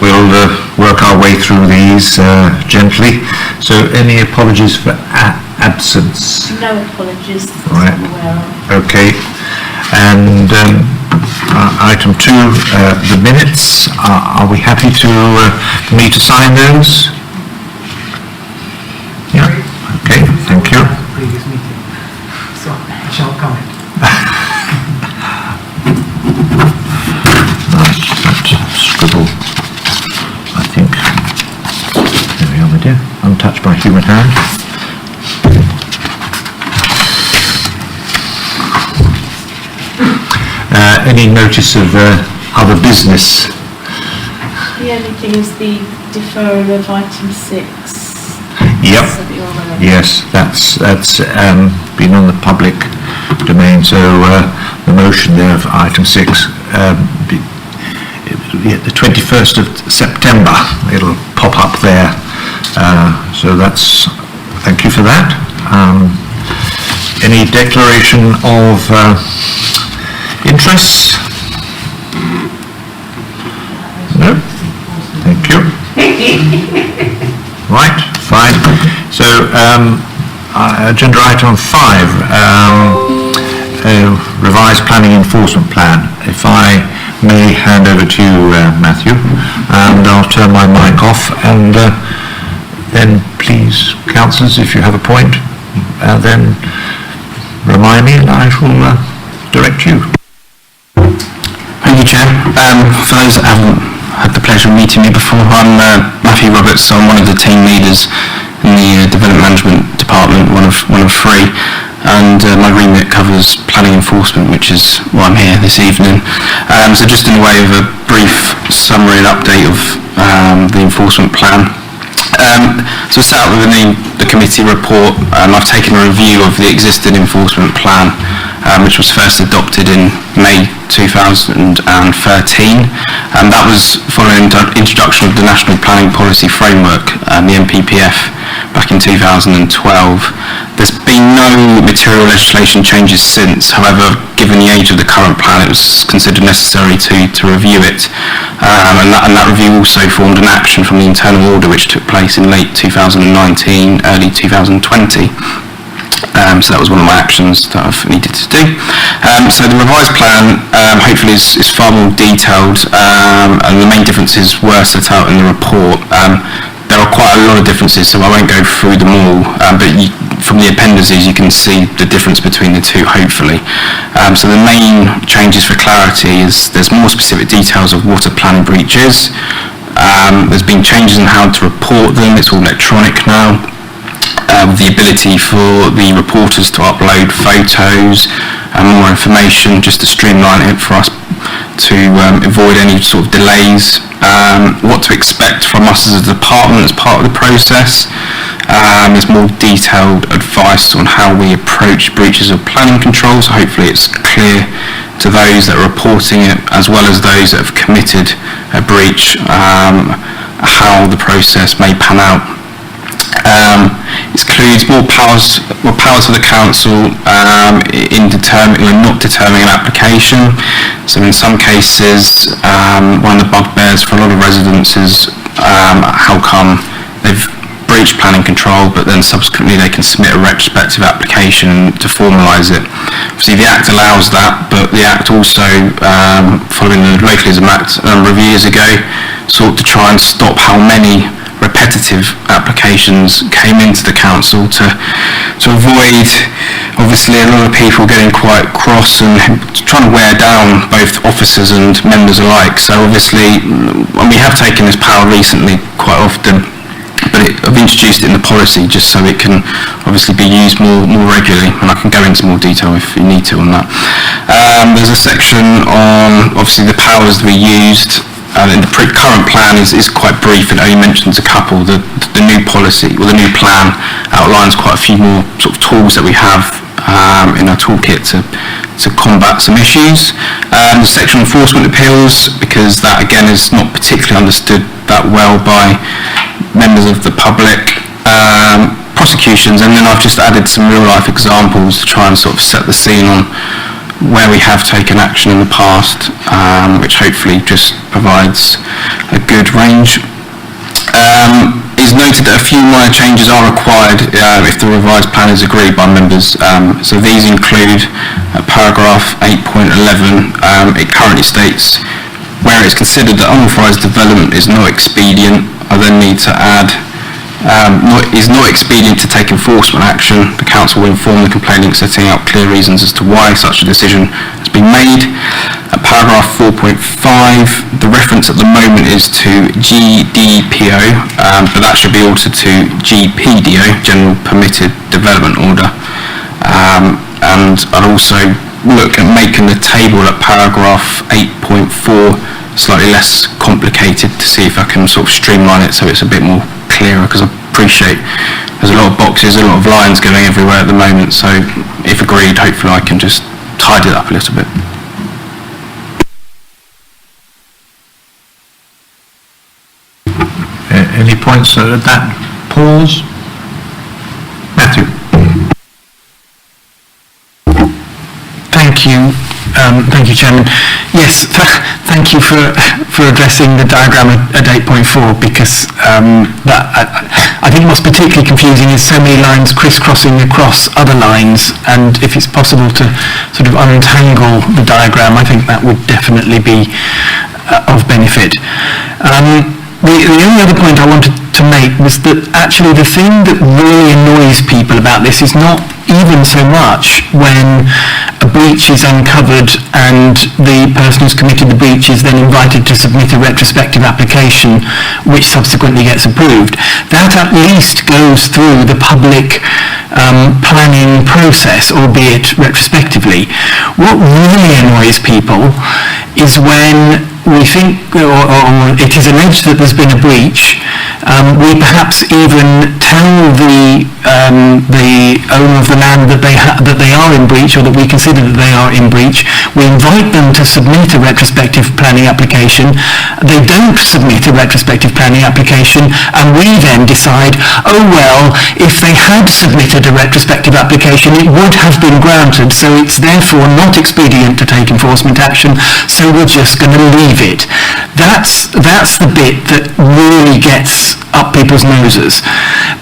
We'll work our way through these gently. So any apologies for absence? No apologies. Right. Okay. And item 2, the minutes. Are we happy to for me to sign those? Yeah. Okay. Thank you. Previous meeting, so I shall comment. Scribble, I think. There we are, my dear. Untouched by human hand. Any notice of other business? The only thing is the deferral of item 6. Yep. Yes, that's been on the public domain. So the motion there of item 6. The 21st of September, it'll pop up there. So that's, thank you for that. Any declaration of interests? No? Thank you. Right, fine. So agenda item 5, revised planning enforcement plan. If I may hand over to you, Matthew, and I'll turn my mic off, and then please, councillors, if you have a point, then remind me and I shall direct you. Thank you, Chair. For those that haven't had the pleasure of meeting me before, I'm Matthew Roberts. I'm one of the team leaders in the Development Management Department, one of 3. And my remit covers planning enforcement, which is why I'm here this evening. So just in the way of a brief summary and update of the enforcement plan. So set out within the committee report, I've taken a review of the existing enforcement plan, which was first adopted in May 2013. And that was following the introduction of the National Planning Policy Framework, the NPPF, back in 2012. There's been no material legislation changes since. However, given the age of the current plan, it was considered necessary to review it. And that review also formed an action from the internal order which took place in late 2019, early 2020. So that was one of my actions that I've needed to do. So the revised plan hopefully is far more detailed, and the main differences were set out in the report. There are quite a lot of differences, so I won't go through them all, but from the appendices you can see the difference between the two, hopefully. So the main changes for clarity is there's more specific details of what a planning breach is. There's been changes in how to report them. It's all electronic now, with the ability for the reporters to upload photos and more information, just to streamline it for us to avoid any sort of delays. What to expect from us as a department as part of the process. There's more detailed advice on how we approach breaches of planning control, so hopefully it's clear to those that are reporting it as well as those that have committed a breach, how the process may pan out. It includes more powers for the council in not determining an application. So in some cases, one of the bugbears for a lot of residents is how come they've breached planning control, but then subsequently they can submit a retrospective application to formalise it. Obviously the Act allows that, but the Act also, following the Localism Act a number of years ago, sought to try and stop how many repetitive applications came into the council to avoid, obviously, a lot of people getting quite cross and trying to wear down both officers and members alike. So obviously, we have taken this power recently quite often, but I've introduced it in the policy just so it can obviously be used more regularly, and I can go into more detail if you need to on that. There's a section on obviously the powers that we used. And the current plan is quite brief and only mentions a couple. The new policy, or the new plan, outlines quite a few more sort of tools that we have in our toolkit to combat some issues. The sexual enforcement appeals, because that again is not particularly understood that well by members of the public. Prosecutions, and then I've just added some real life examples to try and sort of set the scene on where we have taken action in the past, which hopefully just provides a good range. It's noted that a few minor changes are required if the revised plan is agreed by members. So these include paragraph 8.11. It currently states, where it's considered that unauthorised development is not expedient, I then need to add, is not expedient to take enforcement action. The council will inform the complainant, setting out clear reasons as to why such a decision has been made. At paragraph 4.5, the reference at the moment is to GDPO, but that should be altered to GPDO, General Permitted Development Order. And I'd also look at making the table at paragraph 8.4 slightly less complicated to see if I can sort of streamline it so it's a bit more clearer, because I appreciate there's a lot of boxes, a lot of lines going everywhere at the moment, so if agreed, hopefully I can just tidy it up a little bit. Any points at that pause? Matthew. Thank you, Chairman. Yes, thank you for addressing the diagram at 8.4, because I think what's particularly confusing is so many lines crisscrossing across other lines, and if it's possible to sort of untangle the diagram, I think that would definitely be of benefit. The only other point I wanted to make was that actually the thing that really annoys people about this is not even so much when a breach is uncovered and the person who's committed the breach is then invited to submit a retrospective application which subsequently gets approved. That at least goes through the public planning process, albeit retrospectively. What really annoys people is when we think, or it is alleged that there's been a breach, we perhaps even tell the owner of the land that they are in breach, or that we consider that they are in breach. We invite them to submit a retrospective planning application. They don't submit a retrospective planning application, and we then decide, oh well, if they had submitted a retrospective application, it would have been granted, so it's therefore not expedient to take enforcement action, so we're just going to leave it. That's the bit that really gets up people's noses,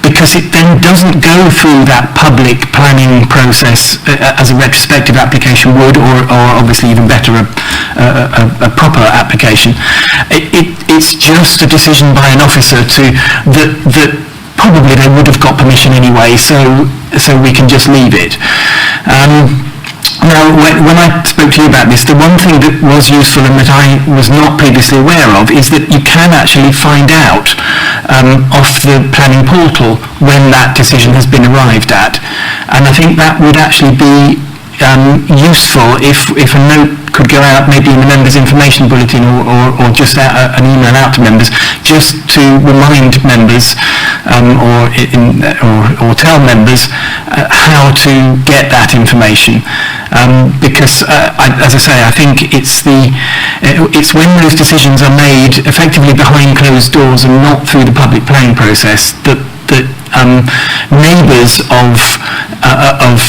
because it then doesn't go through that public planning process as a retrospective application would, or obviously even better a proper application. It's just a decision by an officer that probably they would have got permission anyway, so we can just leave it. Now, when I spoke to you about this, the one thing that was useful and that I was not previously aware of is that you can actually find out off the planning portal when that decision has been arrived at. And I think that would actually be useful if a note could go out, maybe in the members' information bulletin, or just an email out to members, just to remind members or tell members how to get that information. Because, as I say, I think it's when those decisions are made effectively behind closed doors and not through the public planning process that neighbours of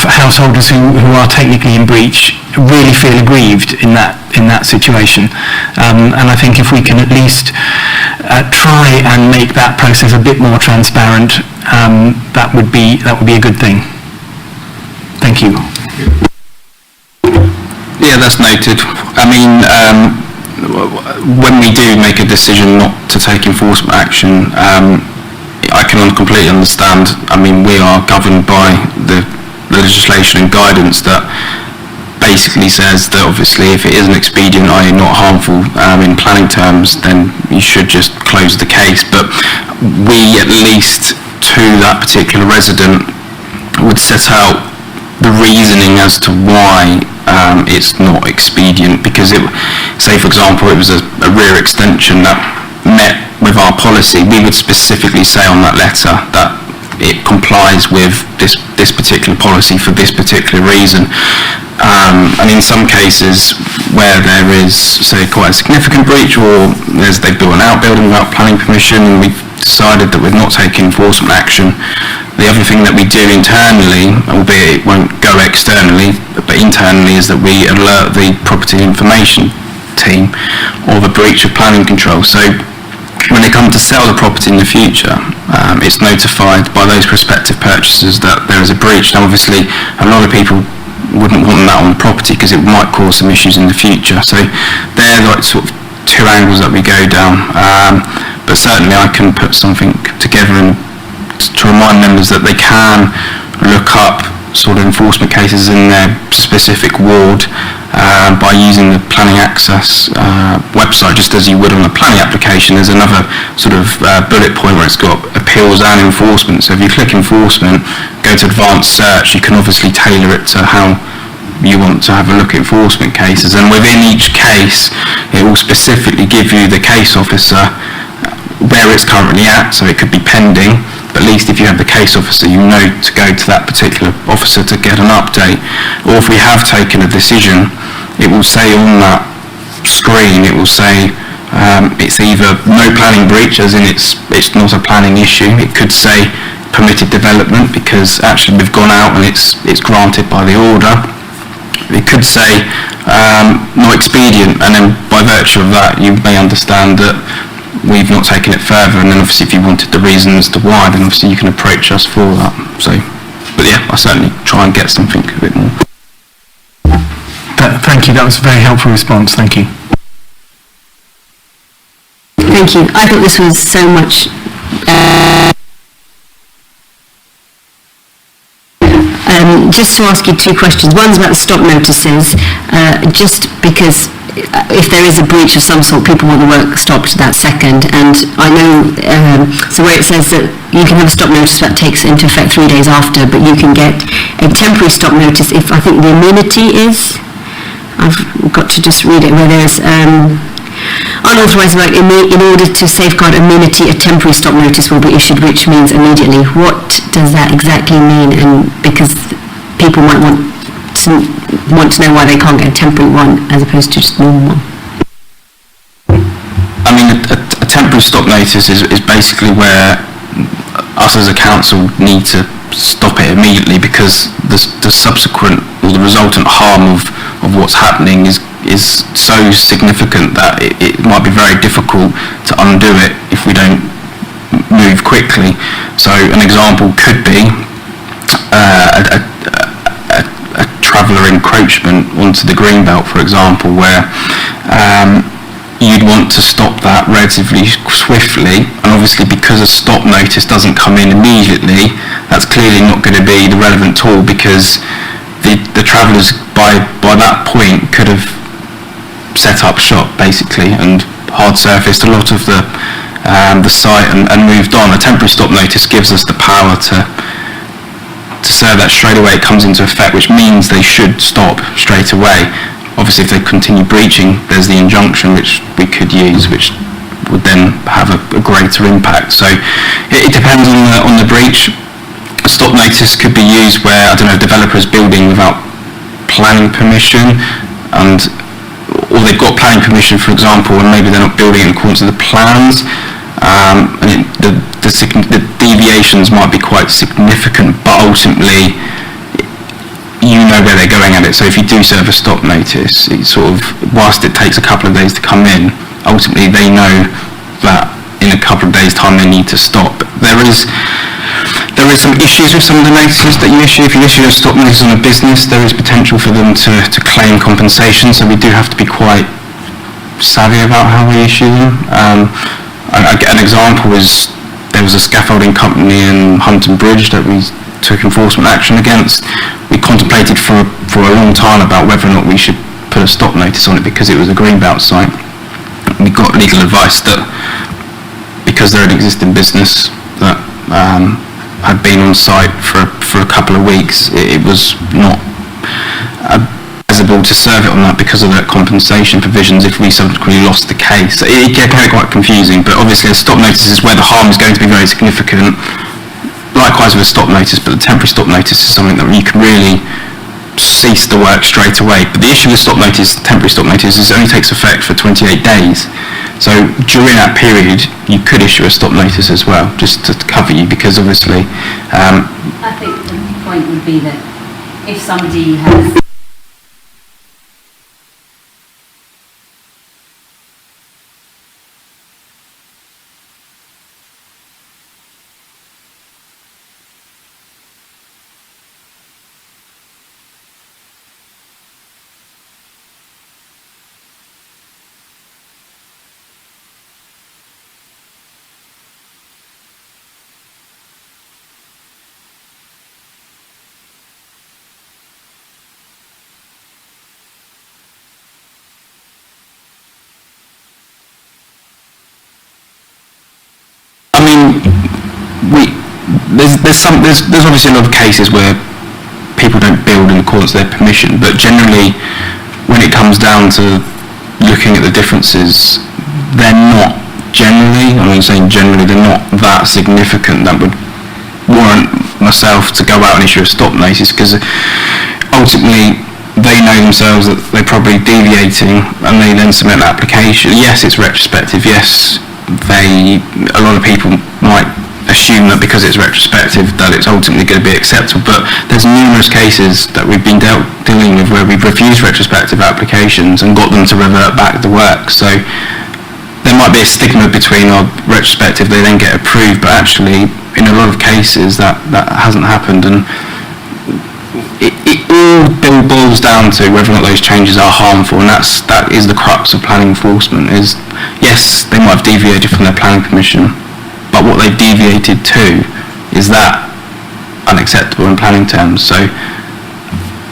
householders who are technically in breach really feel aggrieved in that situation. And I think if we can at least try and make that process a bit more transparent, that would be a good thing. Thank you. Yeah, that's noted. I mean, when we do make a decision not to take enforcement action, I can completely understand. I mean, we are governed by the legislation and guidance that basically says that obviously if it is an expedient, i.e. not harmful in planning terms, then you should just close the case. But we, at least to that particular resident, would set out the reasoning as to why it's not expedient, because say for example it was a rear extension that met with our policy, we would specifically say on that letter that it complies with this particular policy for this particular reason. And in some cases where there is, say, quite a significant breach, or they've built an outbuilding without planning permission, and we've decided that we're not taking enforcement action, The other thing that we do internally, albeit it won't go externally, but internally, is that we alert the property information team of a breach of planning control. So when they come to sell the property in the future, it's notified by those prospective purchasers that there is a breach. Now obviously a lot of people wouldn't want that on the property because it might cause some issues in the future. So they're like sort of two angles that we go down. But certainly I can put something together and to remind members that they can look up sort of enforcement cases in their specific ward by using the planning access website, just as you would on a planning application. There's another sort of bullet point where it's got appeals and enforcement. So if you click enforcement, go to advanced search, you can obviously tailor it to how you want to have a look at enforcement cases, and within each case it will specifically give you the case officer where it's currently at. So it could be pending, but at least if you have the case officer, you know to go to that particular officer to get an update. Or if we have taken a decision, it will say on that screen, it will say it's either no planning breach, as in it's not a planning issue. It could say permitted development because actually we've gone out and it's granted by the order. It could say not expedient, and then by virtue of that you may understand that we've not taken it further, and then obviously if you wanted the reason as to why, then obviously you can approach us for that. So, but yeah, I certainly try and get something a bit more. Thank you, that was a very helpful response, thank you. Thank you. I thought this was so much just to ask you two questions. One's about the stop notices, just because if there is a breach of some sort, people want the work stopped that second. And I know, so where it says that you can have a stop notice that takes into effect 3 days after, but you can get a temporary stop notice if, I think the amenity is, I've got to just read it, where there's unauthorised work in order to safeguard amenity, a temporary stop notice will be issued, which means immediately. What does that exactly mean? And because people might want to know why they can't get a temporary one as opposed to just normal one. I mean, a temporary stop notice is basically where us as a council need to stop it immediately because the subsequent or the resultant harm of what's happening is so significant that it might be very difficult to undo it if we don't move quickly. So an example could be a traveller encroachment onto the greenbelt, for example, where you'd want to stop that relatively swiftly, and obviously because a stop notice doesn't come in immediately, that's clearly not going to be the relevant tool because the travellers by that point could have set up shop basically and hard surfaced a lot of the site and moved on. A temporary stop notice gives us the power to serve that straight away. It comes into effect, which means they should stop straight away. Obviously if they continue breaching, there's the injunction which we could use, which would then have a greater impact. So it depends on the breach. A stop notice could be used where, I don't know, a developer is building without planning permission, or they've got planning permission, for example, and maybe they're not building in accordance with the plans. The deviations might be quite significant, but ultimately you know where they're going at it. So if you do serve a stop notice, it sort of, whilst it takes a couple of days to come in, ultimately they know that in a couple of days' time they need to stop. There is some issues with some of the notices that you issue. If you issue a stop notice on a business, there is potential for them to claim compensation, so we do have to be quite savvy about how we issue them. An example is there was a scaffolding company in Hunton Bridge that we took enforcement action against. We contemplated for a long time about whether or not we should put a stop notice on it because it was a greenbelt site. We got legal advice that because they're an existing business that had been on site for a couple of weeks, it was not advisable to serve it on that because of the compensation provisions if we subsequently lost the case. It can get quite confusing, but obviously a stop notice is where the harm is going to be very significant. Likewise with a stop notice, but the temporary stop notice is something that you can really cease the work straight away. But the issue with stop notice, temporary stop notice, is it only takes effect for 28 days. So during that period, you could issue a stop notice as well, just to cover you, because obviously... I think the point would be that if somebody has... I mean, there's obviously a lot of cases where people don't build in accordance with their permission, but generally, when it comes down to looking at the differences, they're not generally, I'm saying generally, they're not that significant that would warrant myself to go out and issue a stop notice, because ultimately they know themselves that they're probably deviating, and they then submit an application. Yes, it's retrospective. Yes, a lot of people might assume that because it's retrospective that it's ultimately going to be acceptable, but there's numerous cases that we've been dealing with where we've refused retrospective applications and got them to revert back the work. So there might be a stigma between our retrospective, they then get approved, but actually in a lot of cases that hasn't happened, and it all boils down to whether or not those changes are harmful, and that is the crux of planning enforcement. Is yes, they might have deviated from their planning permission, but what they've deviated to is that unacceptable in planning terms. So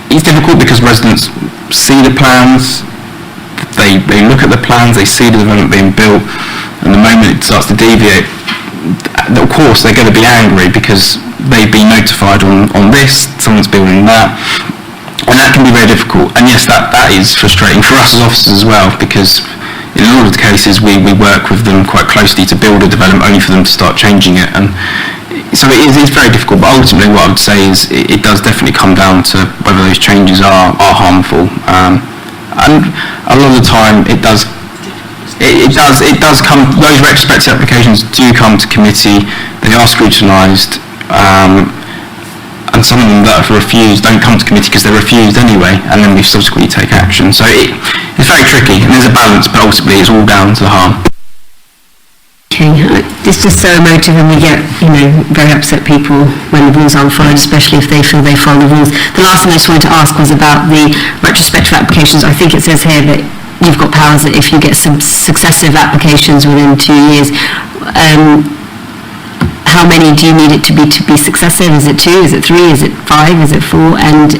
it's difficult because residents see the plans, they look at the plans, they see the development being built, and the moment it starts to deviate, of course they're going to be angry because they've been notified on this, someone's building that, and that can be very difficult. And yes, that is frustrating for us as officers as well, because in a lot of the cases we work with them quite closely to build a development only for them to start changing it, and so it is very difficult. But ultimately what I would say is it does definitely come down to whether those changes are harmful, and a lot of the time it does come, those retrospective applications do come to committee, they are scrutinised, and some of them that are refused don't come to committee because they're refused anyway, and then we subsequently take action. So it's very tricky, and there's a balance, but ultimately it's all down to the harm. Okay, it's just so emotive, and we get, very upset people when the rules aren't followed, especially if they feel they follow the rules. The last thing I just wanted to ask was about the retrospective applications. I think it says here that you've got powers that if you get some successive applications within 2 years, how many do you need it to be successive? Is it 2? Is it 3? Is it 5? Is it 4? And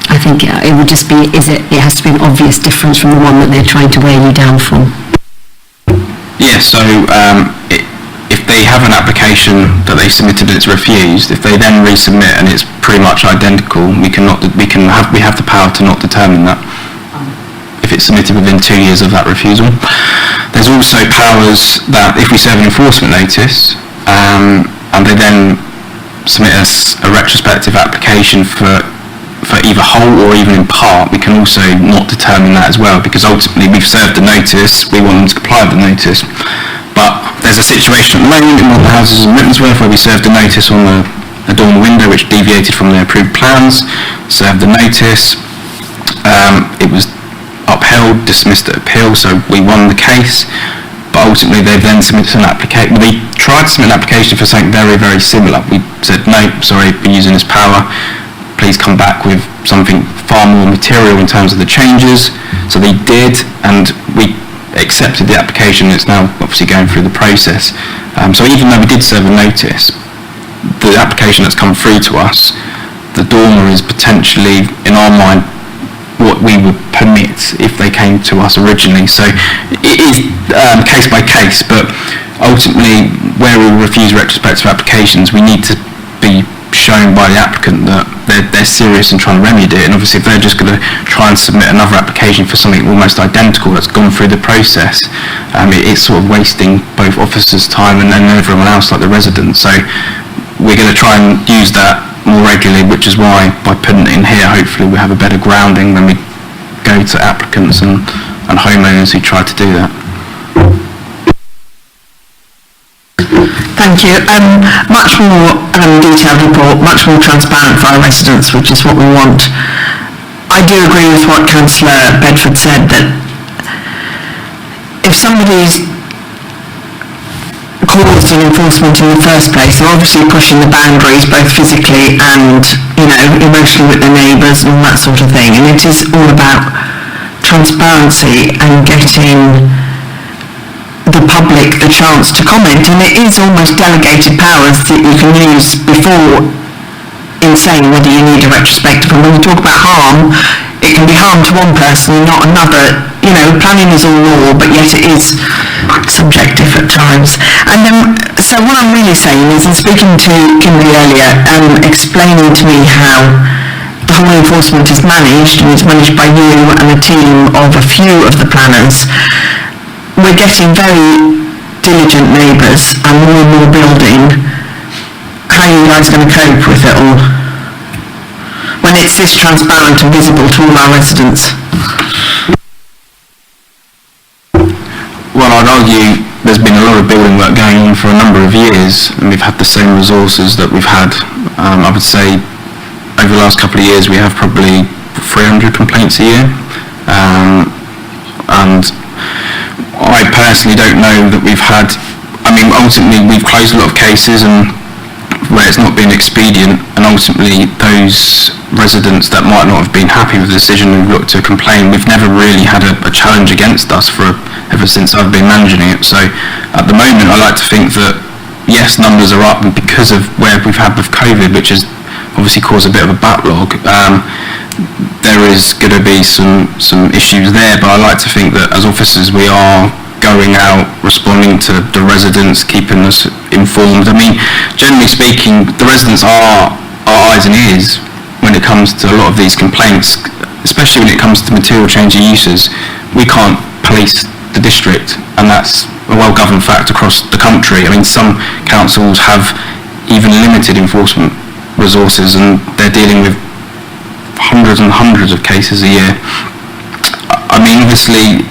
I think it would just be, it has to be an obvious difference from the one that they're trying to weigh you down for. Yeah, so if they have an application that they submitted and it's refused, if they then resubmit and it's pretty much identical, we have the power to not determine that if it's submitted within 2 years of that refusal. There's also powers that if we serve an enforcement notice and they then submit us a retrospective application for either whole or even in part, we can also not determine that as well, because ultimately we've served the notice, we want them to comply with the notice. But there's a situation at the moment in one of the houses in Rittensworth where we served a notice on a door and window which deviated from the approved plans, served the notice, it was upheld, dismissed at appeal, so we won the case, but ultimately they've then submitted an application. They tried to submit an application for something very, very similar. We said, no, sorry, been using this power, please come back with something far more material in terms of the changes. So they did, and we accepted the application. It's now obviously going through the process. So even though we did serve a notice, the application that's come through to us, the dormer is potentially, in our mind, what we would permit if they came to us originally. So it is case by case, but ultimately where we refuse retrospective applications, we need to be shown by the applicant that they're serious in trying to remedy it. And obviously if they're just going to try and submit another application for something almost identical that's gone through the process, it's sort of wasting both officers' time and everyone else, like the residents. So we're going to try and use that more regularly, which is why by putting it in here, hopefully we have a better grounding when we go to applicants and homeowners who try to do that. Thank you. Much more detailed report, much more transparent for our residents, which is what we want. I do agree with what Councillor Bedford said, that if somebody's caused an enforcement in the first place, they're obviously pushing the boundaries both physically and, you know, emotionally with their neighbours and all that sort of thing. And it is all about transparency and getting the public the chance to comment, and it is almost delegated powers that you can use before in saying whether you need a retrospective. And when we talk about harm, it can be harm to one person and not another. You know, planning is all law, but yet it is subjective at times. And so what I'm really saying is, in speaking to Kimberly earlier, explaining to me how the whole enforcement is managed, and it's managed by you and a team of a few of the planners, we're getting very diligent neighbours and more building. How are you guys going to cope with it all when it's this transparent and visible to all our residents? Well, I'd argue there's been a lot of building work going on for a number of years, and we've had the same resources that we've had. I would say over the last couple of years we have probably 300 complaints a year, and I personally don't know that we've had, I mean, ultimately we've closed a lot of cases and where it's not been expedient, and ultimately those residents that might not have been happy with the decision who've looked to complain, we've never really had a challenge against us ever since I've been managing it. So at the moment I like to think that yes, numbers are up because of where we've had with COVID, which has obviously caused a bit of a backlog. There is going to be some issues there, but I like to think that as officers we are going out, responding to the residents, keeping us informed. I mean, generally speaking, the residents are our eyes and ears when it comes to a lot of these complaints, especially when it comes to material change of uses. We can't police the district, and that's a well-governed fact across the country. I mean, some councils have even limited enforcement resources, and they're dealing with hundreds and hundreds of cases a year. I mean, obviously,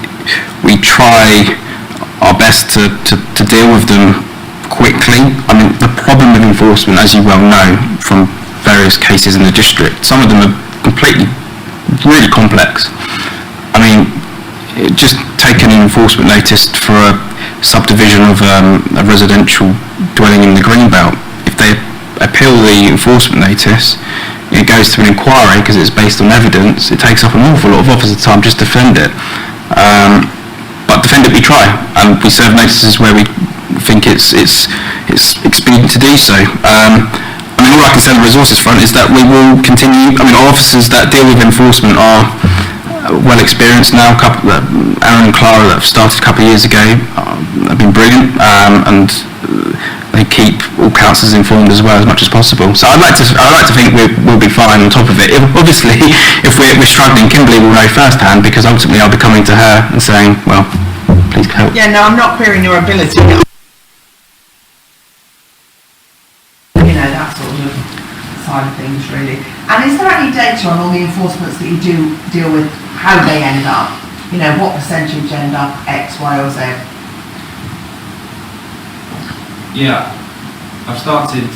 we try our best to deal with them quickly. I mean, the problem with enforcement, as you well know from various cases in the district, some of them are completely, really complex. I mean, just take an enforcement notice for a subdivision of a residential dwelling in the Greenbelt. If they appeal the enforcement notice, it goes to an inquiry because it's based on evidence. It takes up an awful lot of officer time just to defend it. But defend it we try, and we serve notices where we think it's expedient to do so. I mean, all I can say on the resources front is that we will continue. I mean, our officers that deal with enforcement are well experienced now. Aaron and Clara that have started a couple of years ago have been brilliant, and they keep all councillors informed as well as much as possible. So I'd like to think we'll be fine on top of it. Obviously, if we're struggling, Kimberly will know firsthand, because ultimately I'll be coming to her and saying, well, please help. Yeah, no, I'm not querying your ability. You know, that sort of side of things, really. And is there any data on all the enforcements that you do deal with, how they end up? You know, what percentage end up X, Y, or Z? Yeah, I've started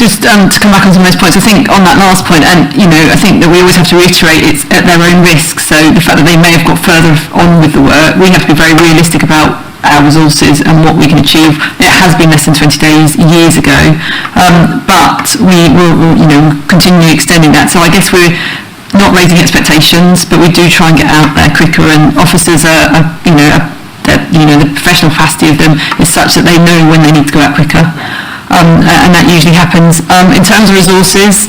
just to come back on some of those points, I think on that last point, and I think that we always have to reiterate it's at their own risk. So the fact that they may have got further on with the work, we have to be very realistic about our resources and what we can achieve. It has been less than 20 days years ago, but we will continue extending that. So I guess we're not raising expectations, but we do try and get out there quicker, and officers the professional capacity of them is such that they know when they need to go out quicker, and that usually happens. In terms of resources,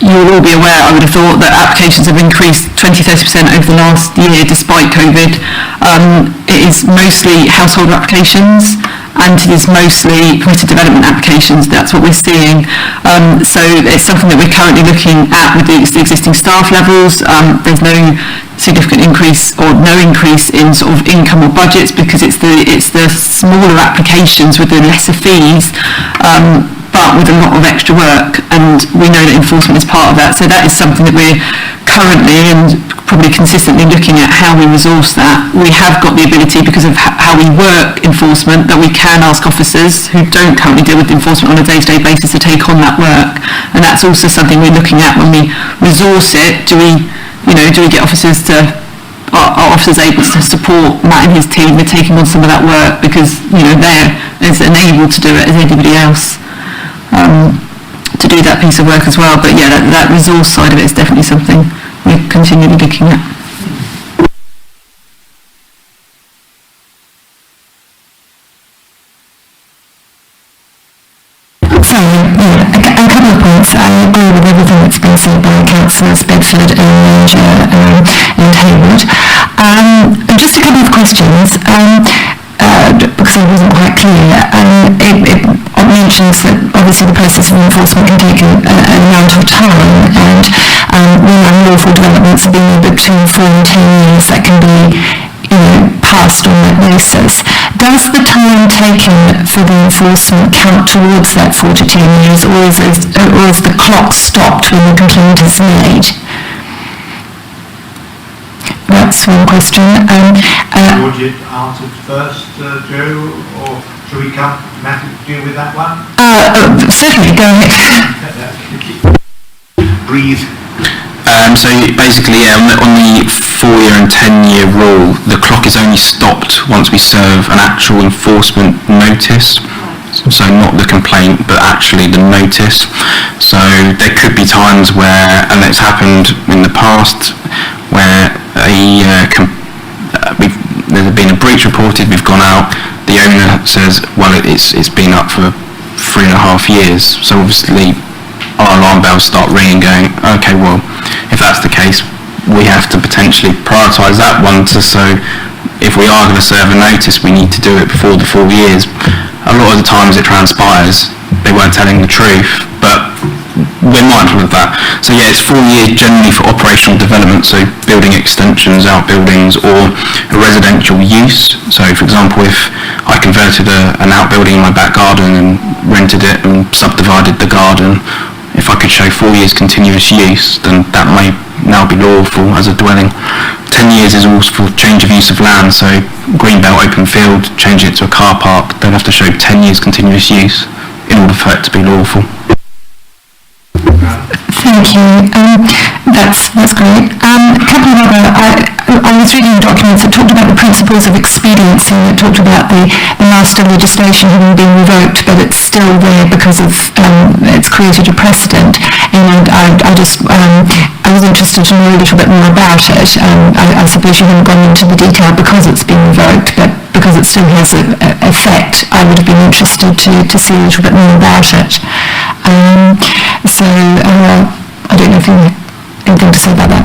you'll all be aware, I would have thought, that applications have increased 20-30% over the last year despite COVID. It is mostly householder applications, and it is mostly permitted development applications. That's what we're seeing. So it's something that we're currently looking at with the existing staff levels. There's no significant increase or no increase in sort of income or budgets, because it's the smaller applications with the lesser fees, but with a lot of extra work, and we know that enforcement is part of that. So that is something that we're currently and probably consistently looking at how we resource that. We have got the ability, because of how we work enforcement, that we can ask officers who don't currently deal with enforcement on a day-to-day basis to take on that work, and that's also something we're looking at when we resource it. Do we get officers are officers able to support Matt and his team with taking on some of that work, because they're as enabled to do it as anybody else to do that piece of work as well. But yeah, that resource side of it is definitely something we're continually looking at. So, a couple of points. I agree with everything that's been said by Councillors Bedford and Ranger and Hayward. Just a couple of questions, because I wasn't quite clear. It mentions that obviously the process of enforcement can take an amount of time, and when unlawful developments have been between 4 and 10 years, that can be passed on that basis. Does the time taken for the enforcement count towards that 4 to 10 years, or is the clock stopped when the complaint is made? That's one question. Would you answer first, Joe, or should we come, Matthew, deal with that one? Certainly, go ahead. Breathe. So basically, on the 4-year and 10-year rule, the clock is only stopped once we serve an actual enforcement notice. So not the complaint, but actually the notice. So there could be times where, and it's happened in the past, where there's been a breach reported, we've gone out, the owner says, well, it's been up for 3.5 years. So obviously our alarm bells start ringing, going, okay, well, if that's the case, we have to potentially prioritise that one. So if we are going to serve a notice, we need to do it before the 4 years. A lot of the times it transpires they weren't telling the truth, but we're mindful of that. So yeah, it's 4 years generally for operational development, so building extensions, outbuildings, or a residential use. So for example, if I converted an outbuilding in my back garden and rented it and subdivided the garden, if I could show 4 years continuous use, then that may now be lawful as a dwelling. 10 years is also for change of use of land, so greenbelt open field, change it to a car park, they'd have to show 10 years continuous use in order for it to be lawful. Thank you. That's great. A couple of other, I was reading documents that talked about the principles of expediency, that talked about the master legislation having been revoked, but it's still there because of it's created a precedent. And I was interested to know a little bit more about it. I suppose you haven't gone into the detail because it's been revoked, but because it still has an effect, I would have been interested to see a little bit more about it. I don't know if you have anything to say about that.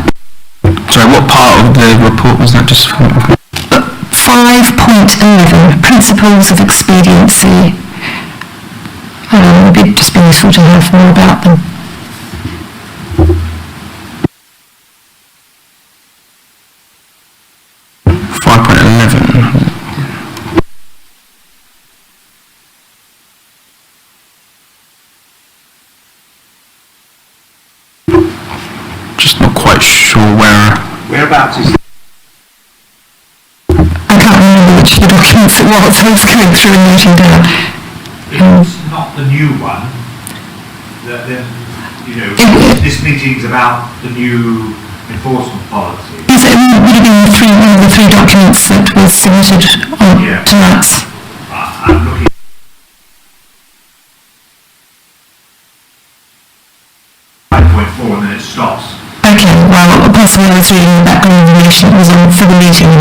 Sorry, what part of the report was that? Just 5.11, Principles of Expediency. It'd just be useful to have more about them. Just not quite sure whereabouts is. I can't remember which of the documents it was. I was going through and noting down. if it's not the new one, then, you know, this meeting's about the new enforcement policy. Yes, it would have been one of the three documents that was submitted on tonight's. I'm looking. 5.4 and then it stops. Okay, well, possibly I was reading the background information, it was on for the meeting.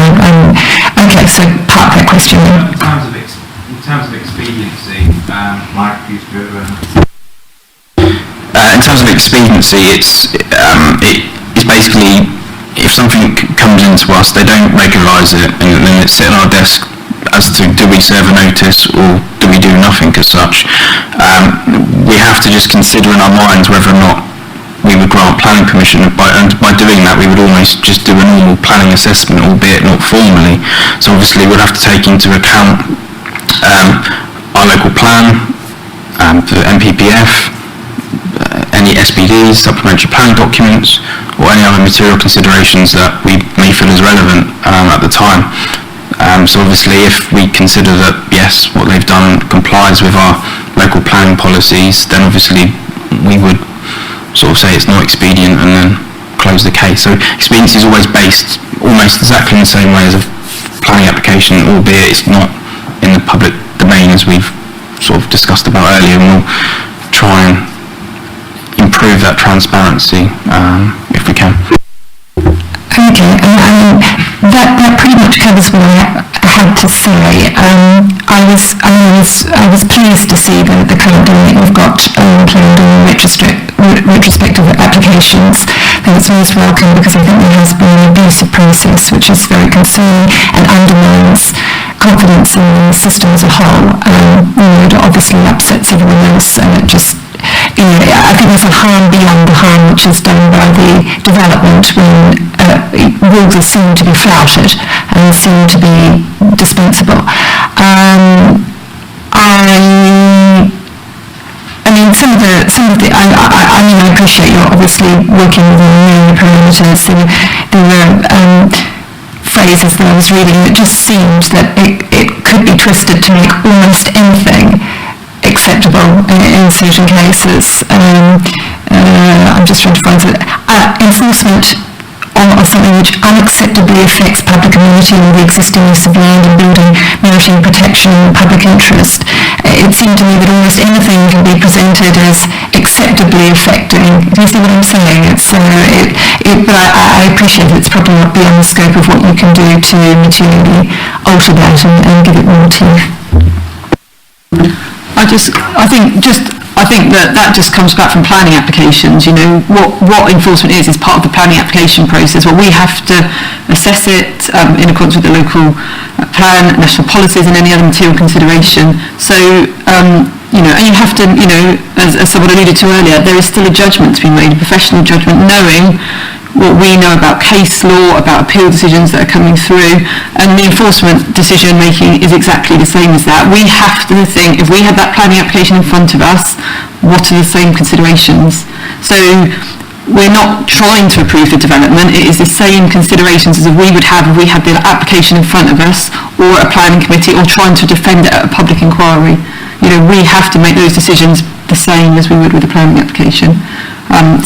Okay, so park that question. In terms of expediency, Mike, please go ahead. In terms of expediency, it's basically, if something comes into us, they don't regularise it, and then it's sitting on our desk as to do we serve a notice or do we do nothing as such. We have to just consider in our minds whether or not we would grant planning permission, and by doing that we would almost just do a normal planning assessment, albeit not formally. So obviously we'd have to take into account our local plan, for MPPF, any SPDs, supplementary planning documents, or any other material considerations that we may feel is relevant at the time. So obviously if we consider that yes, what they've done complies with our local planning policies, then obviously we would sort of say it's not expedient and then close the case. So expediency is always based almost exactly in the same way as a planning application, albeit it's not in the public domain as we've sort of discussed about earlier, and we'll try and improve that transparency if we can. Okay, that pretty much covers what I had to say. I was pleased to see the current doing we've got planned on retrospective applications. I think it's most welcome because I think there has been an abusive process which is very concerning and undermines confidence in the system as a whole. It obviously upsets everyone else, and it just, I think there's a harm beyond the harm which is done by the development when rules are seen to be flouted and seen to be dispensable. I appreciate you're obviously working within the parameters. There were phrases that I was reading that just seemed that it could be twisted to make almost anything acceptable in certain cases. I'm just trying to find enforcement of something which unacceptably affects public amenity or the existing use of land and building, meriting protection in the public interest. It seemed to me that almost anything can be presented as acceptably affecting. Do you see what I'm saying? But I appreciate it's probably not beyond the scope of what you can do to materially alter that and give it more teeth. I think that just comes back from planning applications. What enforcement is part of the planning application process. Well, we have to assess it in accordance with the local plan, national policies, and any other material consideration. So, and you have to, as someone alluded to earlier, there is still a judgment to be made, a professional judgment, knowing what we know about case law, about appeal decisions that are coming through, and the enforcement decision making is exactly the same as that. We have to think, if we had that planning application in front of us, what are the same considerations? So we're not trying to approve the development, it is the same considerations as if we would have if we had the application in front of us, or a planning committee, or trying to defend it at a public inquiry. We have to make those decisions the same as we would with a planning application.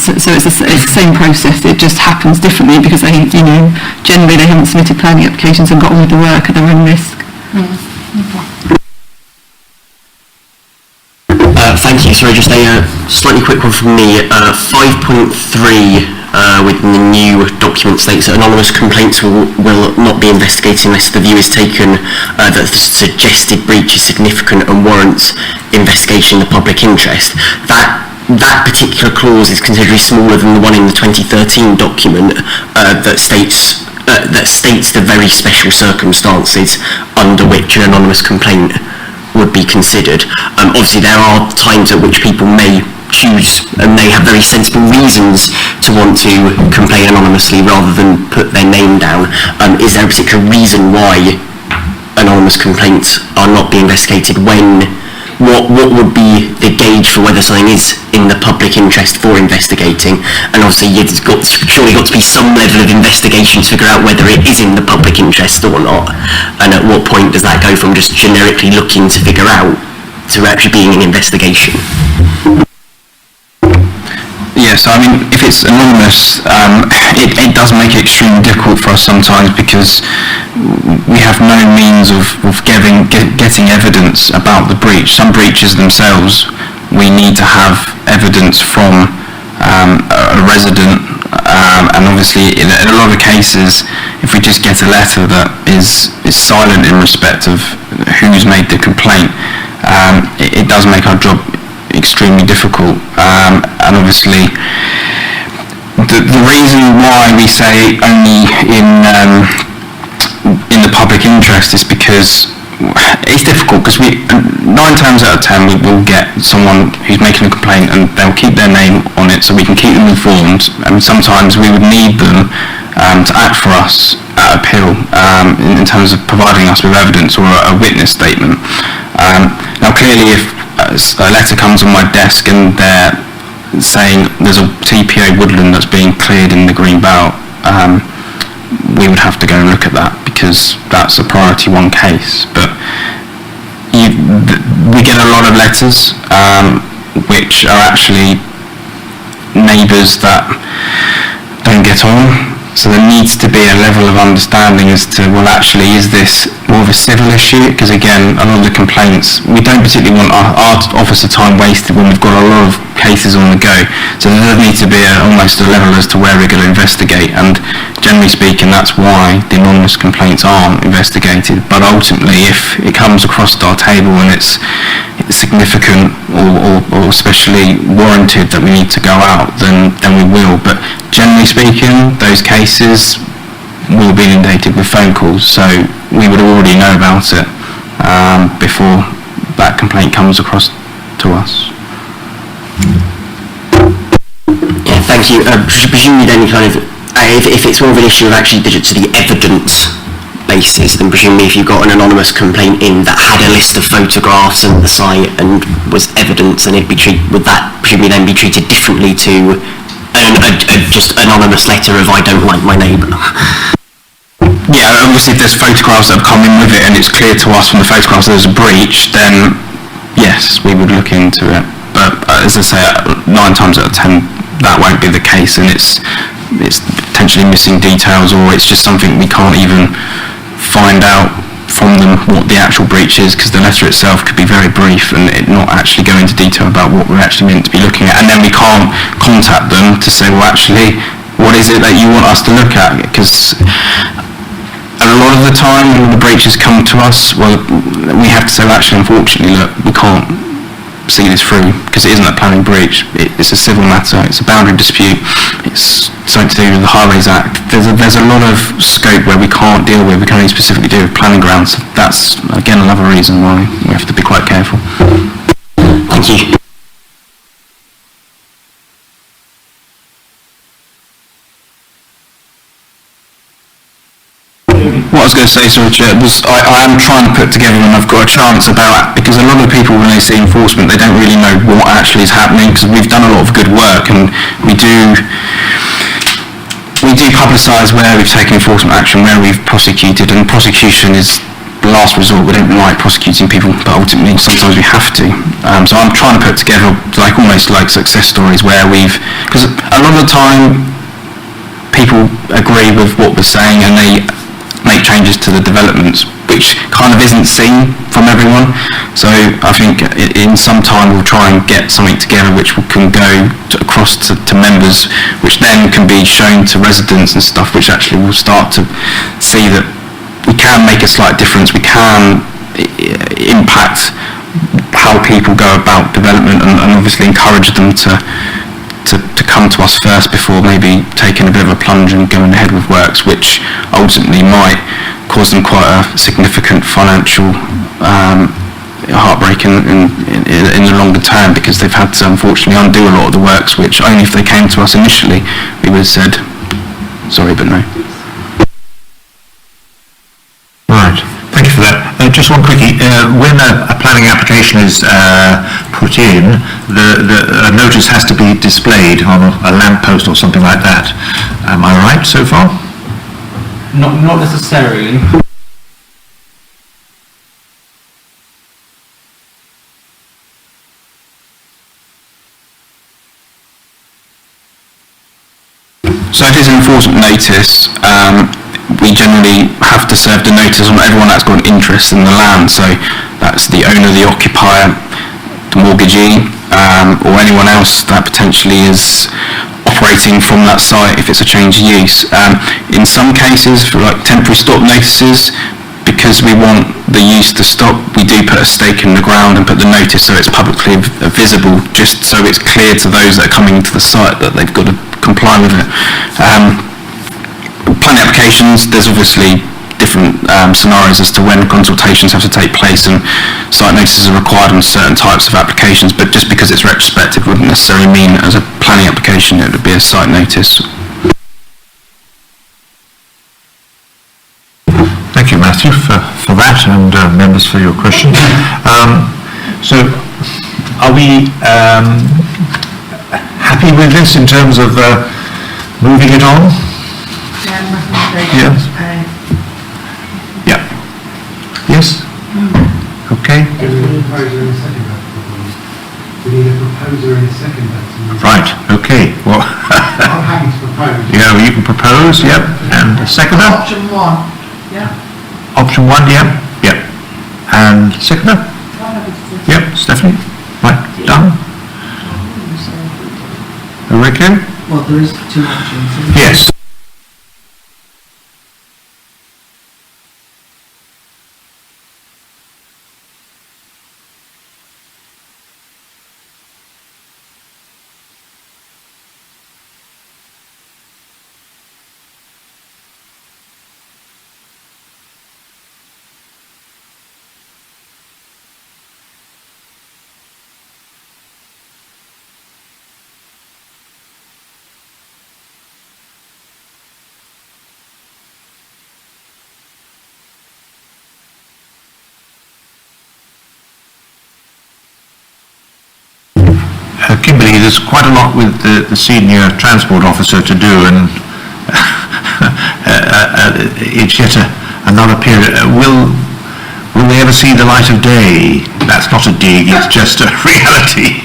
So it's the same process, it just happens differently because generally they haven't submitted planning applications and got on with the work at their own risk. Thank you. Sorry, just a slightly quick one from me. 5.3 within the new document states that anonymous complaints will not be investigated unless the view is taken that the suggested breach is significant and warrants investigation in the public interest. That particular clause is considerably smaller than the one in the 2013 document that states the very special circumstances under which an anonymous complaint would be considered. Obviously there are times at which people may choose and they have very sensible reasons to want to complain anonymously rather than put their name down. Is there a particular reason why anonymous complaints are not being investigated when what would be the gauge for whether something is in the public interest for investigating? And obviously it's surely got to be some level of investigation to figure out whether it is in the public interest or not. And at what point does that go from just generically looking to figure out to actually being an investigation? Yeah, so I mean, if it's anonymous, it does make it extremely difficult for us sometimes because we have no means of getting evidence about the breach. Some breaches themselves, we need to have evidence from a resident, and obviously in a lot of cases, if we just get a letter that is silent in respect of who's made the complaint, it does make our job extremely difficult, and obviously the reason why we say only in the public interest is because it's difficult, because 9 times out of 10 we will get someone who's making a complaint and they'll keep their name on it so we can keep them informed, and sometimes we would need them to act for us at appeal, in terms of providing us with evidence or a witness statement. Now clearly if a letter comes on my desk and they're saying there's a TPO woodland that's being cleared in the green belt, we would have to go and look at that because that's a priority 1 case. But we get a lot of letters which are actually neighbours that don't get on. So there needs to be a level of understanding as to, well, actually, is this more of a civil issue? Because again, a lot of the complaints, we don't particularly want our officer time wasted when we've got a lot of cases on the go. So there does need to be almost a level as to where we're going to investigate. And generally speaking, that's why the anonymous complaints aren't investigated. But ultimately, if it comes across our table and it's significant or especially warranted that we need to go out, then we will. But generally speaking, those cases will be inundated with phone calls, so we would already know about it before that complaint comes across to us. Yeah, thank you. Presumably then kind of, if it's more of an issue of actually to the evidence basis, then presumably if you got an anonymous complaint in that had a list of photographs and the site and was evidence, and would that presumably then be treated differently to just anonymous letter of I don't like my neighbour? Yeah, obviously if there's photographs that have come in with it and it's clear to us from the photographs there's a breach, then yes, we would look into it. But as I say, 9 times out of 10 that won't be the case, and it's potentially missing details, or it's just something we can't even find out from them what the actual breach is, because the letter itself could be very brief and it not actually go into detail about what we're actually meant to be looking at, and then we can't contact them to say, well, actually, what is it that you want us to look at? Because a lot of the time when the breaches come to us, well, we have to say, well, actually, unfortunately, look, we can't see this through because it isn't a planning breach, it's a civil matter, it's a boundary dispute, it's something to do with the Highways Act. There's a lot of scope where we can't deal with, we can only specifically deal with planning grounds. That's again another reason why we have to be quite careful. Thank you. What I was going to say, sorry, Chair, was I am trying to put together when I've got a chance about, because a lot of people when they see enforcement they don't really know what actually is happening, because we've done a lot of good work and we do publicise where we've taken enforcement action, where we've prosecuted, and prosecution is the last resort. We don't like prosecuting people, but ultimately sometimes we have to. So I'm trying to put together almost like success stories where because a lot of the time people agree with what we're saying and they make changes to the developments, which kind of isn't seen from everyone. So I think in some time we'll try and get something together which can go across to members, which then can be shown to residents and stuff, which actually will start to see that we can make a slight difference, we can impact how people go about development, and obviously encourage them to come to us first before maybe taking a bit of a plunge and going ahead with works, which ultimately might cause them quite a significant financial heartbreak in the longer term, because they've had to unfortunately undo a lot of the works, which only if they came to us initially we would have said sorry but no. Right, thank you for that. Just one quickie, when a planning application is put in, a notice has to be displayed on a lamppost or something like that. Am I right so far? Not necessarily. So if it's an enforcement notice, we generally have to serve the notice on everyone that's got an interest in the land. So that's the owner, the occupier, the mortgagee, or anyone else that potentially is operating from that site if it's a change of use. In some cases, for like temporary stop notices, because we want the use to stop, we do put a stake in the ground and put the notice so it's publicly visible, just so it's clear to those that are coming into the site that they've got to comply with it. Planning applications, there's obviously different scenarios as to when consultations have to take place, and site notices are required on certain types of applications, but just because it's retrospective wouldn't necessarily mean as a planning application it would be a site notice. Thank you, Matthew, for that, and members for your questions. So, are we happy with this in terms of moving it on? Yeah. Yeah. Yes? Okay. We need a proposer in a second. We need a proposer in a second. Right, okay. Well, I'm happy to propose. yeah, well, you can propose, yep. And a seconder? Option 1. Yeah. Option 1, yep. Yep. And seconder? Yep, Stephanie? Right, done? Are we okay? Well, there is 2 options. Yes. Kimberly, there's quite a lot with the senior transport officer to do, and it's yet another period. Will they ever see the light of day? That's not a dig, it's just a reality.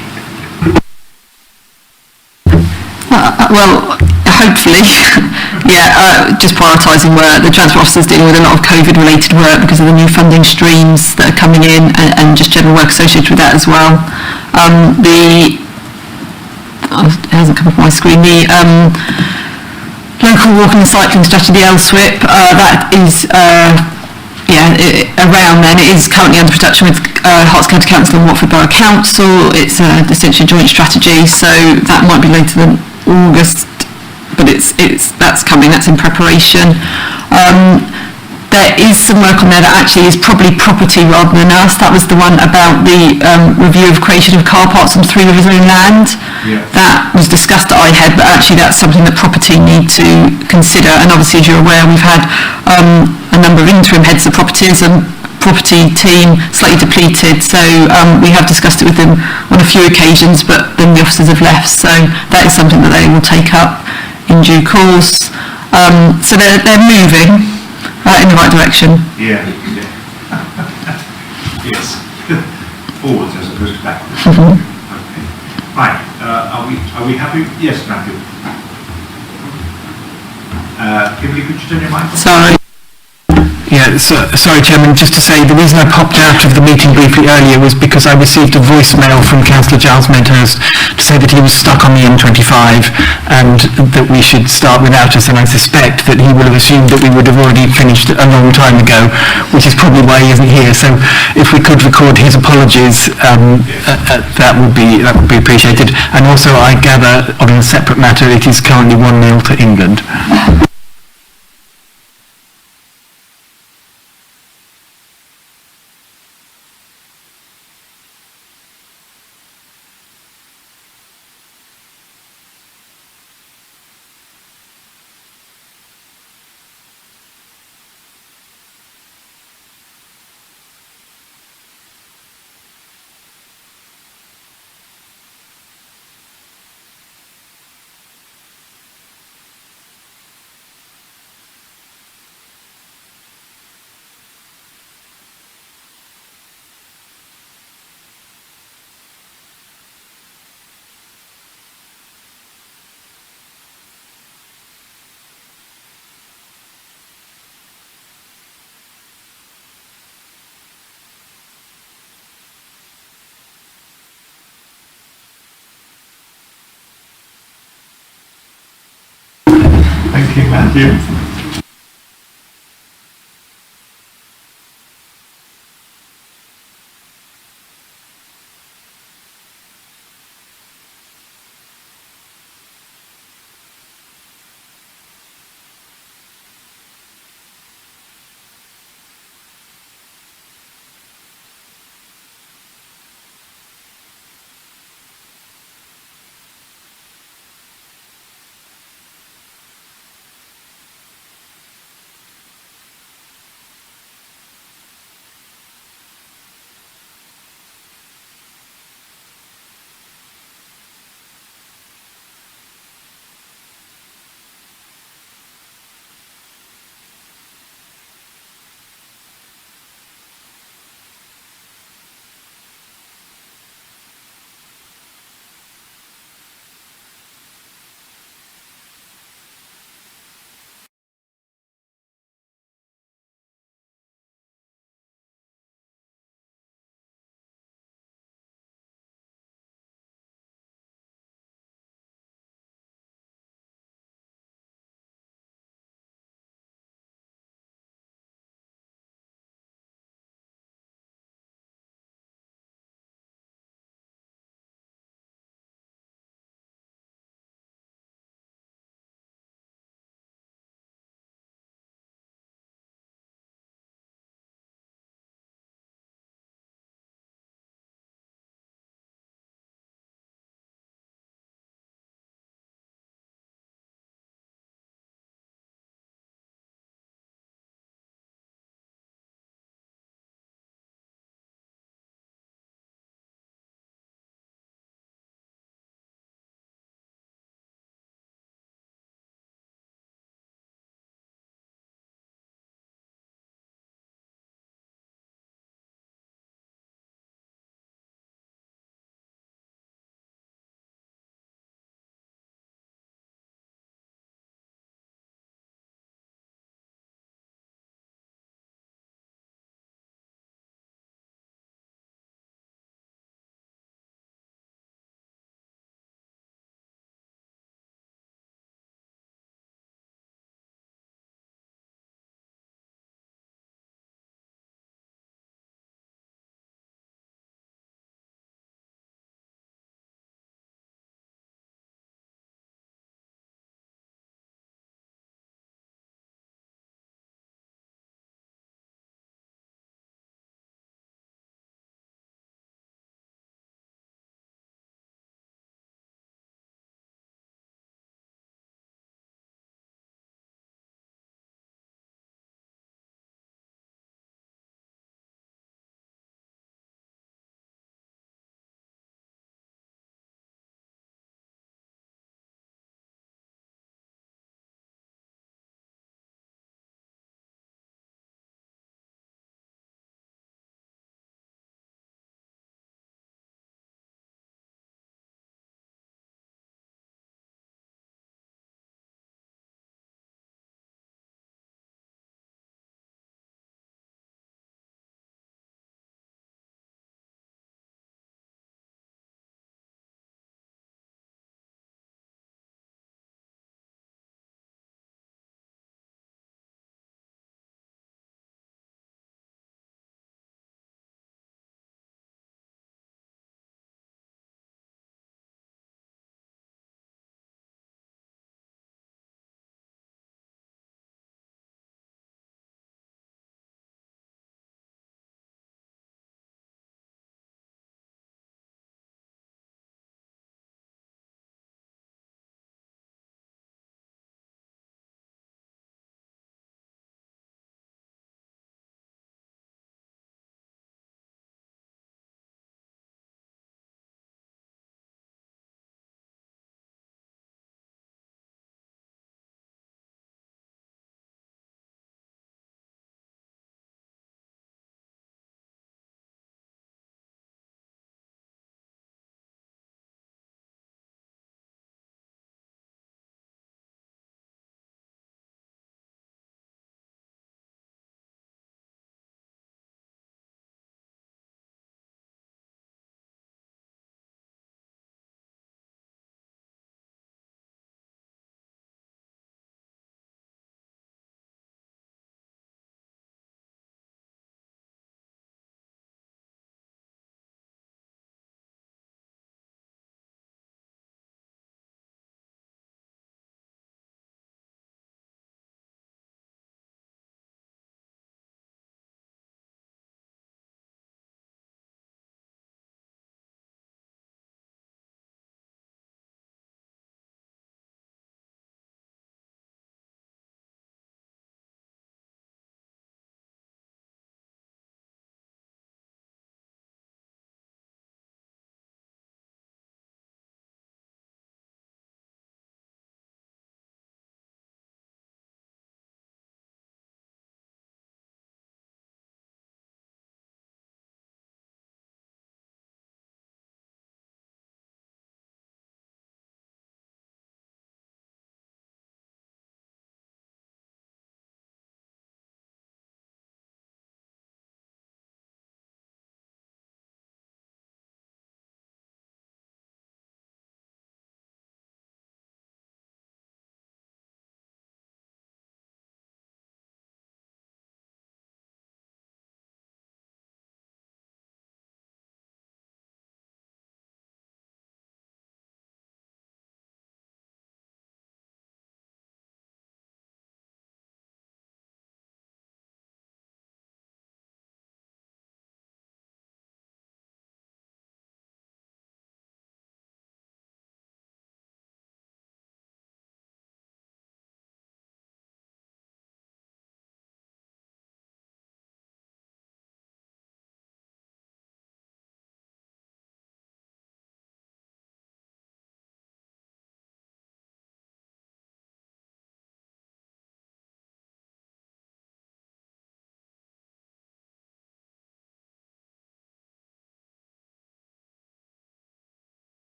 Well, hopefully, yeah, just prioritising work. The transport officer's dealing with a lot of COVID-related work because of the new funding streams that are coming in, and just general work associated with that as well. It hasn't come up on my screen. The local walking and cycling strategy, the LSWIP, that is around then. It is currently under production with Herts County Council and Watford Borough Council. It's essentially a joint strategy, so that might be later than August, but that's coming, that's in preparation. There is some work on there that actually is probably property rather than us. That was the one about the review of creation of car parks on Three Rivers Own land. Yeah. That was discussed at IHED, but actually that's something that property need to consider. And obviously, as you're aware, we've had a number of interim heads of properties and property team slightly depleted, so we have discussed it with them on a few occasions, but then the officers have left, so that is something that they will take up in due course. So they're moving in the right direction. Yeah. Yes. Forwards as opposed to backwards. Mm-hmm. Okay. Right. Are we happy? Yes, Matthew. Kimberly, could you turn your mic on? Sorry. Yeah, sorry, Chairman, just to say, the reason I popped out of the meeting briefly earlier was because I received a voicemail from Councillor Giles Medhurst to say that he was stuck on the M25 and that we should start without us, and I suspect that he would have assumed that we would have already finished a long time ago, which is probably why he isn't here. So if we could record his apologies, that would be appreciated. And also, I gather, on a separate matter, it is currently 1-0 to England. Thank you, Matthew.